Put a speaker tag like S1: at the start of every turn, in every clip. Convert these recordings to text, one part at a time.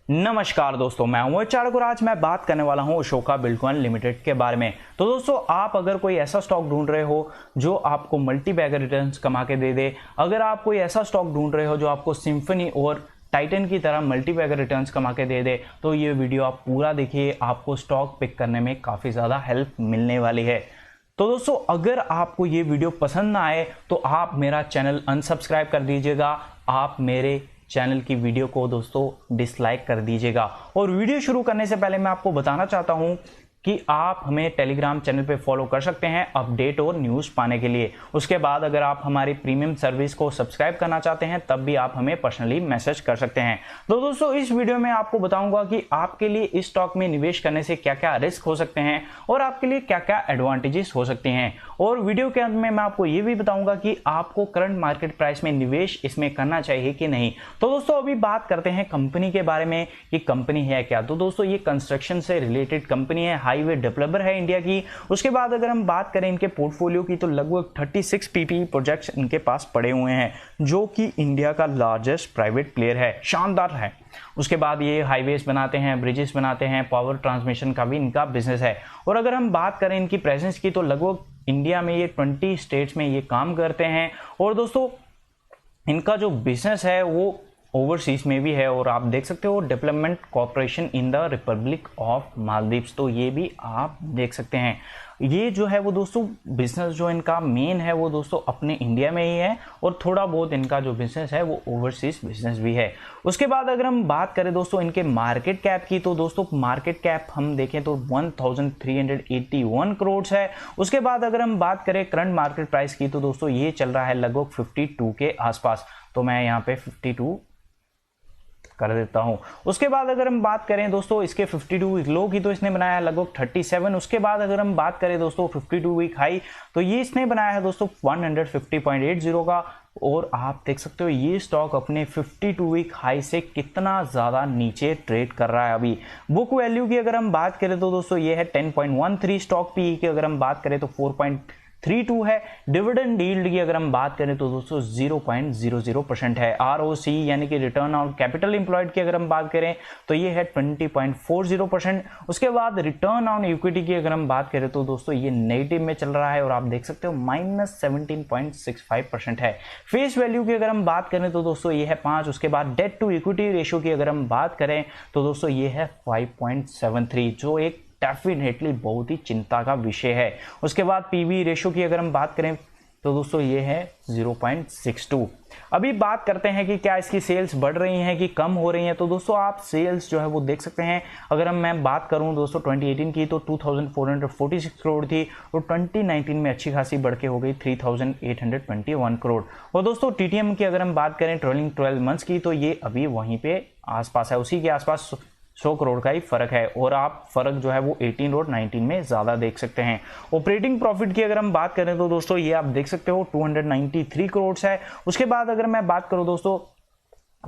S1: नमस्कार दोस्तों, मैं हूं चाणक्य और आज मैं बात करने वाला हूं अशोका बिल्डकॉन लिमिटेड के बारे में। तो दोस्तों, आप अगर कोई ऐसा स्टॉक ढूंढ रहे हो जो आपको मल्टी बैगर रिटर्न्स कमा के दे दे, अगर आप कोई ऐसा स्टॉक ढूंढ रहे हो जो आपको सिम्फनी और टाइटन की तरह मल्टी बैगर रिटर्न्स कमा के दे दे, तो ये वीडियो आप पूरा देखिए, आपको स्टॉक पिक करने में काफ़ी ज़्यादा हेल्प मिलने वाली है। तो दोस्तों, अगर आपको ये वीडियो पसंद ना आए तो आप मेरा चैनल अनसब्सक्राइब कर दीजिएगा, आप मेरे चैनल की वीडियो को दोस्तों डिसलाइक कर दीजिएगा। और वीडियो शुरू करने से पहले मैं आपको बताना चाहता हूं कि आप हमें टेलीग्राम चैनल पे फॉलो कर सकते हैं अपडेट और न्यूज़ पाने के लिए। उसके बाद अगर आप हमारी प्रीमियम सर्विस को सब्सक्राइब करना चाहते हैं तब भी आप हमें पर्सनली मैसेज कर सकते हैं। तो दोस्तों, इस वीडियो में आपको बताऊंगा कि आपके लिए इस स्टॉक में निवेश करने से क्या क्या रिस्क हो सकते हैं और आपके लिए क्या क्या एडवांटेजेस हो सकते हैं। और वीडियो के अंत में मैं आपको ये भी बताऊंगा कि आपको करंट मार्केट प्राइस में निवेश इसमें करना चाहिए कि नहीं। तो दोस्तों, अभी बात करते हैं कंपनी के बारे में कि कंपनी है क्या। तो दोस्तों, ये कंस्ट्रक्शन से रिलेटेड कंपनी है, हाईवे डेवलपर है इंडिया की। उसके बाद अगर हम बात करें इनके पोर्टफोलियो की तो लगभग 36 पीपीई प्रोजेक्ट्स इनके पास पड़े हुए हैं, जो कि इंडिया का लार्जेस्ट प्राइवेट प्लेयर है, शानदार है। उसके बाद ये हाईवेज बनाते हैं, ब्रिजेस बनाते हैं, पावर ट्रांसमिशन का भी इनका बिजनेस है। और अगर हम बात करें इनकी प्रेजेंस की तो लगभग इंडिया में ये 20 स्टेट्स में ये काम करते हैं। और दोस्तों, इनका जो बिजनेस है वो ओवरसीज में भी है। और आप देख सकते हो development corporation in the Republic of Maldives, तो ये भी आप देख सकते हैं। ये जो है वो दोस्तों बिजनेस जो इनका मेन है वो दोस्तों अपने इंडिया में ही है, और थोड़ा बहुत इनका जो बिजनेस है वो ओवरसीज बिजनेस भी है। उसके बाद अगर हम बात करें दोस्तों इनके मार्केट कैप की तो दोस्तों मार्केट कैप हम देखें तो 1381 करोड़ है। उसके बाद अगर हम बात करें करंट मार्केट प्राइस की तो दोस्तों ये चल रहा है लगभग 52 के आसपास, तो मैं यहाँ पे 52 कर देता हूं। उसके बाद अगर हम बात करें दोस्तों इसके 52 वीक लो की तो इसने बनाया लगभग 37। उसके बाद अगर हम बात करें दोस्तों 52 वीक हाई तो ये इसने बनाया है दोस्तों 150.80 का। और आप देख सकते हो ये स्टॉक अपने 52 वीक हाई से कितना ज़्यादा नीचे ट्रेड कर रहा है अभी। बुक वैल्यू की अगर हम बात करें तो दोस्तों ये है 10.13, स्टॉक पी की अगर हम बात करें तो 4.32 है। डिविडेंड यील्ड की अगर हम बात करें तो दोस्तों 0.00% है। आरओसी यानी कि रिटर्न ऑन कैपिटल एम्प्लॉयड की अगर हम बात करें तो ये है 20.40%। उसके बाद रिटर्न ऑन इक्विटी की अगर हम बात करें तो दोस्तों ये नेगेटिव में चल रहा है, और आप देख सकते हो -17.65% है। फेस वैल्यू की अगर हम बात करें तो दोस्तों ये है 5। उसके बाद डेट टू इक्विटी रेशियो की अगर हम बात करें तो दोस्तों ये है 5.73, जो एक डेफिनेटली बहुत ही चिंता का विषय है। उसके बाद पीवी रेशियो की अगर हम बात करें तो दोस्तों ये है 0.62। अभी बात करते हैं कि क्या इसकी सेल्स बढ़ रही हैं कि कम हो रही हैं। तो दोस्तों आप सेल्स जो है वो देख सकते हैं। अगर मैं बात करूं दोस्तों 2018 की तो 2446 करोड़ थी, और 2019 में अच्छी खासी बढ़ के हो गई 3821 करोड़। और दोस्तों टीटीएम की अगर हम बात करें ट्रेलिंग 12 मंथ्स की तो ये अभी वहीं पे आसपास है, उसी के आसपास 100 करोड़ का ही फर्क है। और आप फर्क जो है वो 18 और 19 में ज़्यादा देख सकते हैं। ऑपरेटिंग प्रॉफिट की अगर हम बात करें तो दोस्तों ये आप देख सकते हो 293 करोड़ है। उसके बाद अगर मैं बात करूं दोस्तों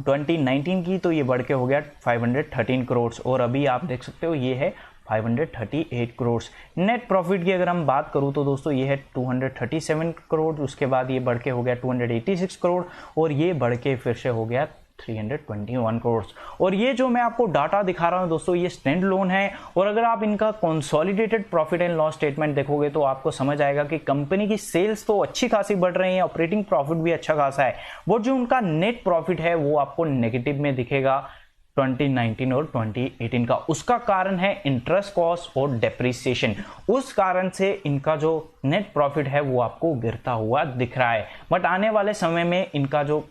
S1: 2019 की तो ये बढ़ के हो गया 513 करोड़, और अभी आप देख सकते हो ये है 538 करोड़। नेट प्रॉफिट की अगर हम बात करूं तो दोस्तों ये है 237 करोड़। उसके बाद ये बढ़ के हो गया 286 करोड़, और ये बढ़ के फिर से हो गया 321 करोड़। और ये जो मैं आपको डाटा दिखा रहा हूं दोस्तों ये स्टैंड लोन है। और अगर आप इनका consolidated profit and loss statement देखोगे तो आपको समझ आएगा कि कंपनी की सेल्स तो अच्छी खासी बढ़ रही है, ऑपरेटिंग प्रॉफिट भी अच्छा खासा है, वो जो उनका नेट प्रॉफिट है वो आपको नेगेटिव में दिखेगा 2019 और 2018 का। उसका कारण है इंटरेस्ट कॉस्ट और डेप्रिसिएशन। उस कारण से इनका जो नेट प्रॉफिट है वो आपको गिरता हुआ दिख रहा है, बट आने वाले समय में इनका जो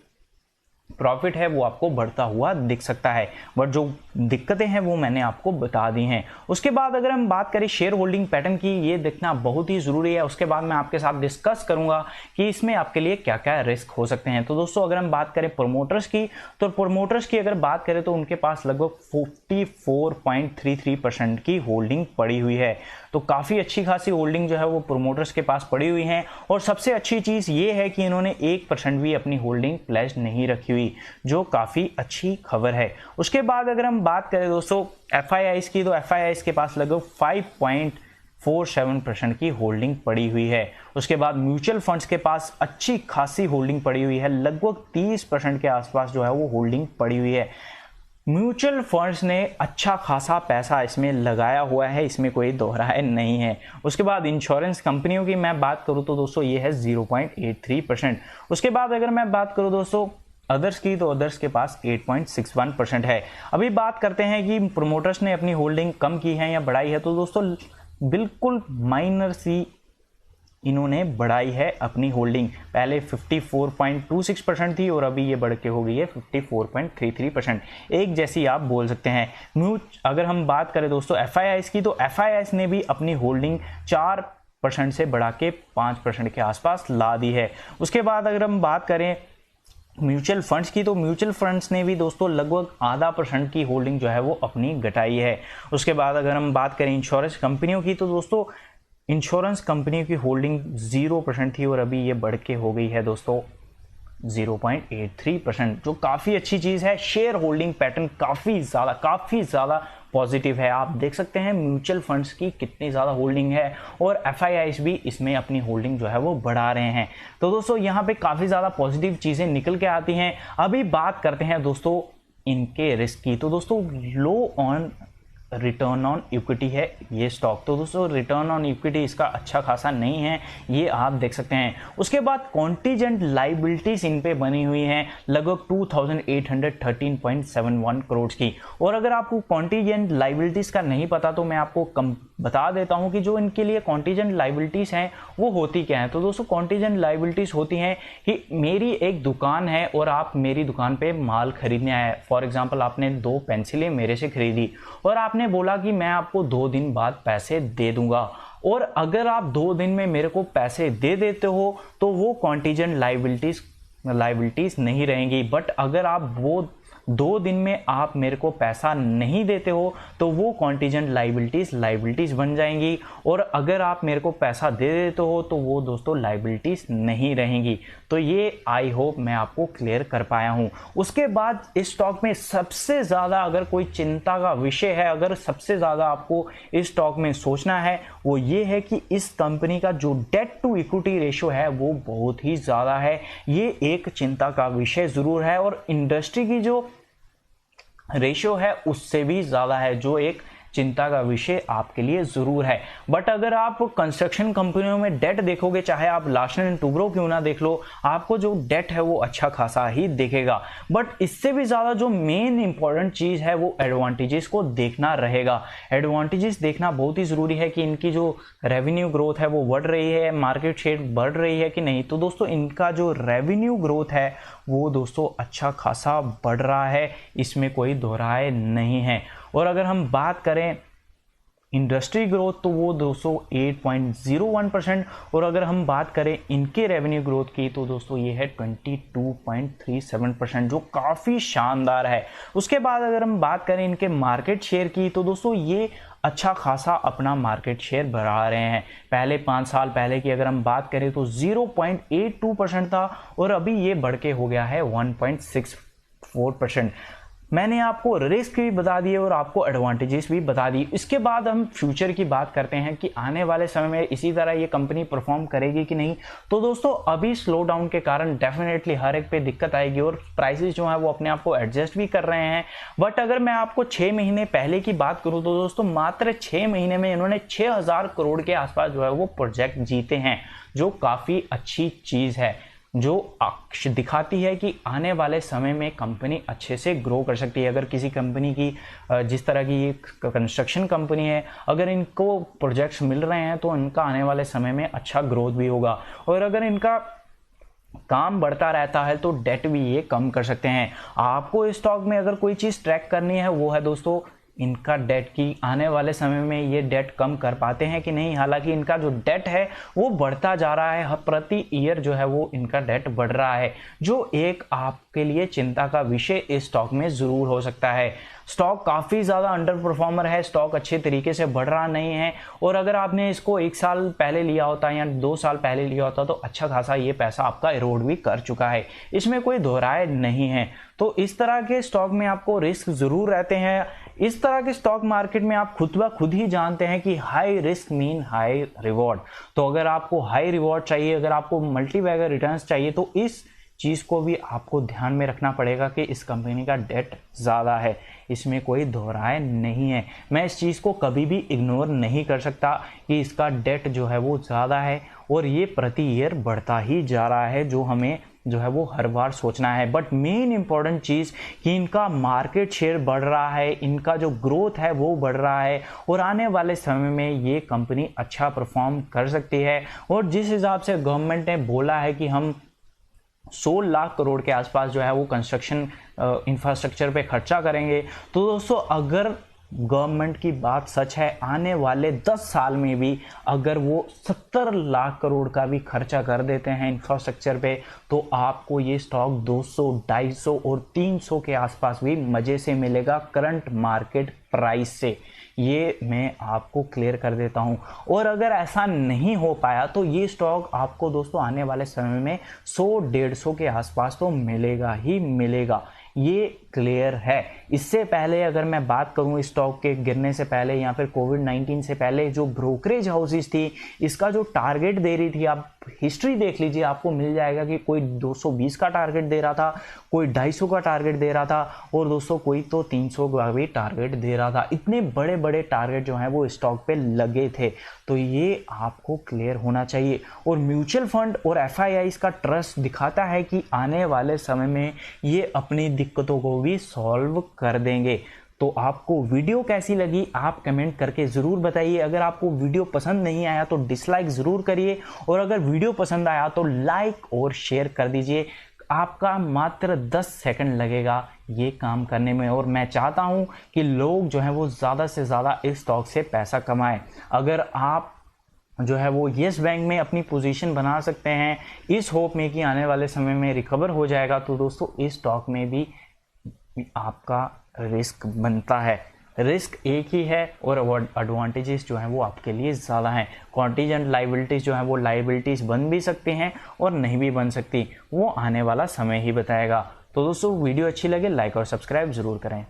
S1: प्रॉफिट है वो आपको बढ़ता हुआ दिख सकता है। बट जो दिक्कतें हैं वो मैंने आपको बता दी हैं। उसके बाद अगर हम बात करें शेयर होल्डिंग पैटर्न की, ये देखना बहुत ही ज़रूरी है। उसके बाद मैं आपके साथ डिस्कस करूंगा कि इसमें आपके लिए क्या क्या रिस्क हो सकते हैं। तो दोस्तों अगर हम बात करें प्रोमोटर्स की तो प्रोमोटर्स की अगर बात करें तो उनके पास लगभग 44.33% की होल्डिंग पड़ी हुई है। तो काफ़ी अच्छी खासी होल्डिंग जो है वो प्रोमोटर्स के पास पड़ी हुई है। और सबसे अच्छी चीज़ ये है कि इन्होंने 1% भी अपनी होल्डिंग प्लेज नहीं रखी हुई, जो काफ़ी अच्छी खबर है। उसके बाद अगर हम बात करें दोस्तों एफआईआईस की तो एफआईआईस के पास लगभग 5.47% की होल्डिंग पड़ी हुई है। उसके बाद म्यूचुअल फंड्स के पास अच्छी खासी होल्डिंग पड़ी हुई है, लगभग 30% के आसपास जो है वो होल्डिंग पड़ी हुई है। म्यूचुअल फंड्स ने अच्छा खासा पैसा इसमें लगाया हुआ है, इसमें कोई दोहराए नहीं है। उसके बाद इंश्योरेंस कंपनियों की मैं बात करूं तो दोस्तों ये है 0.83%। उसके बाद अगर मैं बात करूं दोस्तों अदर्स की, तो अदर्स के पास 8.61% है। अभी बात करते हैं कि प्रोमोटर्स ने अपनी होल्डिंग कम की है या बढ़ाई है, तो दोस्तों बिल्कुल माइनर सी इन्होंने बढ़ाई है अपनी होल्डिंग। पहले 54.26% थी और अभी ये बढ़ के हो गई है 54.33%। एक जैसी आप बोल सकते हैं। अगर हम बात करें दोस्तों FIIs की, तो FIIs ने भी अपनी होल्डिंग 4% से बढ़ा के 5% के आसपास ला दी है। उसके बाद अगर हम बात करें म्यूचुअल फंड्स की, तो म्यूचुअल फंड्स ने भी दोस्तों लगभग ½ % की होल्डिंग जो है वो अपनी घटाई है। उसके बाद अगर हम बात करें इंश्योरेंस कंपनियों की, तो दोस्तों इंश्योरेंस कंपनियों की होल्डिंग 0% थी और अभी ये बढ़ के हो गई है दोस्तों 0.83%, जो काफ़ी अच्छी चीज़ है। शेयर होल्डिंग पैटर्न काफ़ी ज़्यादा पॉजिटिव है। आप देख सकते हैं म्यूचुअल फंड्स की कितनी ज़्यादा होल्डिंग है और FIIs भी इसमें अपनी होल्डिंग जो है वो बढ़ा रहे हैं। तो दोस्तों यहाँ पे काफ़ी ज़्यादा पॉजिटिव चीज़ें निकल के आती हैं। अभी बात करते हैं दोस्तों इनके रिस्क की। तो दोस्तों लो ऑन रिटर्न ऑन इक्विटी है ये स्टॉक। तो दोस्तों रिटर्न ऑन इक्विटी इसका अच्छा खासा नहीं है, ये आप देख सकते हैं। उसके बाद कॉन्टीजेंट लाइबिलिटीज इन पे बनी हुई हैं लगभग 2813.71 करोड़ की। और अगर आपको कॉन्टीजेंट लाइबिलिटीज का नहीं पता तो मैं आपको बता देता हूं कि जो इनके लिए कॉन्टीजेंट लाइबिलिटीज हैं वो होती क्या है। तो दोस्तों कॉन्टीजेंट लाइबिलिटीज होती हैं कि मेरी एक दुकान है और आप मेरी दुकान पे माल खरीदने आए। फॉर एग्जांपल आपने 2 पेंसिलें मेरे से खरीदी और आपने बोला कि मैं आपको 2 दिन बाद पैसे दे दूंगा, और अगर आप 2 दिन में मेरे को पैसे दे देते हो तो वो कॉन्टीजेंट लाइबिलिटीज नहीं रहेंगी। बट अगर आप वो 2 दिन में आप मेरे को पैसा नहीं देते हो तो वो कॉन्टीजेंट लाइबिलिटीज बन जाएंगी, और अगर आप मेरे को पैसा दे देते हो तो वो दोस्तों लाइबिलिटीज नहीं रहेंगी। तो ये आई होप मैं आपको क्लियर कर पाया हूं। उसके बाद इस स्टॉक में सबसे ज़्यादा अगर कोई चिंता का विषय है, अगर सबसे ज़्यादा आपको इस स्टॉक में सोचना है, वो ये है कि इस कंपनी का जो डेट टू इक्विटी रेशियो है वो बहुत ही ज़्यादा है। ये एक चिंता का विषय ज़रूर है, और इंडस्ट्री की जो रेशियो है उससे भी ज़्यादा है, जो एक चिंता का विषय आपके लिए जरूर है। बट अगर आप कंस्ट्रक्शन कंपनियों में डेट देखोगे, चाहे आप लार्सन एंड टुब्रो क्यों ना देख लो, आपको जो डेट है वो अच्छा खासा ही दिखेगा। बट इससे भी ज़्यादा जो मेन इंपॉर्टेंट चीज़ है वो एडवांटेजेस को देखना रहेगा। एडवांटेजेस देखना बहुत ही ज़रूरी है कि इनकी जो रेवेन्यू ग्रोथ है वो बढ़ रही है, मार्केट शेयर बढ़ रही है कि नहीं। तो दोस्तों इनका जो रेवेन्यू ग्रोथ है वो दोस्तों अच्छा खासा बढ़ रहा है, इसमें कोई दोहराए नहीं है। और अगर हम बात करें इंडस्ट्री ग्रोथ तो वो 208.01%, और अगर हम बात करें इनके रेवेन्यू ग्रोथ की तो दोस्तों ये है 22.37%, जो काफ़ी शानदार है। उसके बाद अगर हम बात करें इनके मार्केट शेयर की तो दोस्तों ये अच्छा खासा अपना मार्केट शेयर बढ़ा रहे हैं। पहले 5 साल पहले की अगर हम बात करें तो 0.82% था और अभी ये बढ़ के हो गया है 1.64%। मैंने आपको रिस्क भी बता दिए और आपको एडवांटेजेस भी बता दी। इसके बाद हम फ्यूचर की बात करते हैं कि आने वाले समय में इसी तरह ये कंपनी परफॉर्म करेगी कि नहीं। तो दोस्तों अभी स्लो डाउन के कारण डेफिनेटली हर एक पे दिक्कत आएगी और प्राइसेस जो है वो अपने आप को एडजस्ट भी कर रहे हैं। बट अगर मैं आपको 6 महीने पहले की बात करूं तो दोस्तों मात्र 6 महीने में इन्होंने 6000 करोड़ के आसपास जो है वो प्रोजेक्ट जीते हैं, जो काफ़ी अच्छी चीज़ है, जो दिखाती है कि आने वाले समय में कंपनी अच्छे से ग्रो कर सकती है। अगर किसी कंपनी की जिस तरह की ये कंस्ट्रक्शन कंपनी है, अगर इनको प्रोजेक्ट्स मिल रहे हैं तो इनका आने वाले समय में अच्छा ग्रोथ भी होगा, और अगर इनका काम बढ़ता रहता है तो डेट भी ये कम कर सकते हैं। आपको इस स्टॉक में अगर कोई चीज़ ट्रैक करनी है वो है दोस्तों इनका डेट की आने वाले समय में ये डेट कम कर पाते हैं कि नहीं। हालांकि इनका जो डेट है वो बढ़ता जा रहा है, प्रति ईयर जो है वो इनका डेट बढ़ रहा है, जो एक आपके लिए चिंता का विषय इस स्टॉक में ज़रूर हो सकता है। स्टॉक काफ़ी ज़्यादा अंडर परफॉर्मर है, स्टॉक अच्छे तरीके से बढ़ रहा नहीं है, और अगर आपने इसको 1 साल पहले लिया होता या 2 साल पहले लिया होता तो अच्छा खासा ये पैसा आपका इरोड भी कर चुका है, इसमें कोई दोहराए नहीं है। तो इस तरह के स्टॉक में आपको रिस्क ज़रूर रहते हैं। इस तरह के स्टॉक मार्केट में आप खुद ब खुद ही जानते हैं कि high risk mean high reward. तो अगर आपको हाई रिवॉर्ड चाहिए, अगर आपको मल्टी बैगर रिटर्न्स चाहिए तो इस चीज़ को भी आपको ध्यान में रखना पड़ेगा कि इस कंपनी का डेट ज़्यादा है, इसमें कोई दोहराए नहीं है। मैं इस चीज़ को कभी भी इग्नोर नहीं कर सकता कि इसका डेट जो है वो ज़्यादा है और ये प्रति ईयर बढ़ता ही जा रहा है, जो हमें जो है वो हर बार सोचना है। बट मेन इंपॉर्टेंट चीज़ कि इनका मार्केट शेयर बढ़ रहा है, इनका जो ग्रोथ है वो बढ़ रहा है और आने वाले समय में ये कंपनी अच्छा परफॉर्म कर सकती है। और जिस हिसाब से गवर्नमेंट ने बोला है कि हम 100 लाख करोड़ के आसपास जो है वो कंस्ट्रक्शन इंफ्रास्ट्रक्चर पे खर्चा करेंगे, तो दोस्तों अगर गवर्नमेंट की बात सच है, आने वाले 10 साल में भी अगर वो 70 लाख करोड़ का भी खर्चा कर देते हैं इंफ्रास्ट्रक्चर पे, तो आपको ये स्टॉक 200, 250 और 300 के आसपास भी मज़े से मिलेगा करंट मार्केट प्राइस से। ये मैं आपको क्लियर कर देता हूं। और अगर ऐसा नहीं हो पाया तो ये स्टॉक आपको दोस्तों आने वाले समय में 100-150 के आसपास तो मिलेगा ही मिलेगा, ये क्लियर है। इससे पहले अगर मैं बात करूं स्टॉक के गिरने से पहले या फिर कोविड-19 से पहले, जो ब्रोकरेज हाउसेस थी इसका जो टारगेट दे रही थी, आप हिस्ट्री देख लीजिए, आपको मिल जाएगा कि कोई 220 का टारगेट दे रहा था, कोई 250 का टारगेट दे रहा था और दोस्तों कोई तो 300 का भी टारगेट दे रहा था। इतने बड़े बड़े टारगेट जो हैं वो स्टॉक पे लगे थे, तो ये आपको क्लियर होना चाहिए। और म्यूचुअल फंड और एफआईआईज का ट्रस्ट दिखाता है कि आने वाले समय में ये अपनी दिक्कतों को भी सॉल्व कर देंगे। तो आपको वीडियो कैसी लगी आप कमेंट करके ज़रूर बताइए। अगर आपको वीडियो पसंद नहीं आया तो डिसलाइक ज़रूर करिए और अगर वीडियो पसंद आया तो लाइक और शेयर कर दीजिए। आपका मात्र 10 सेकंड लगेगा ये काम करने में और मैं चाहता हूं कि लोग जो हैं वो ज़्यादा से ज़्यादा इस स्टॉक से पैसा कमाएं। अगर आप जो है वो येस बैंक में अपनी पोजीशन बना सकते हैं इस होप में कि आने वाले समय में रिकवर हो जाएगा, तो दोस्तों इस स्टॉक में भी आपका रिस्क बनता है। रिस्क एक ही है और एडवांटेजेस जो हैं वो आपके लिए ज़्यादा हैं। कॉन्टीजेंट लाइबिलिटीज़ जो हैं वो लाइबिलिटीज़ बन भी सकती हैं और नहीं भी बन सकती, वो आने वाला समय ही बताएगा। तो दोस्तों वीडियो अच्छी लगे लाइक और सब्सक्राइब ज़रूर करें।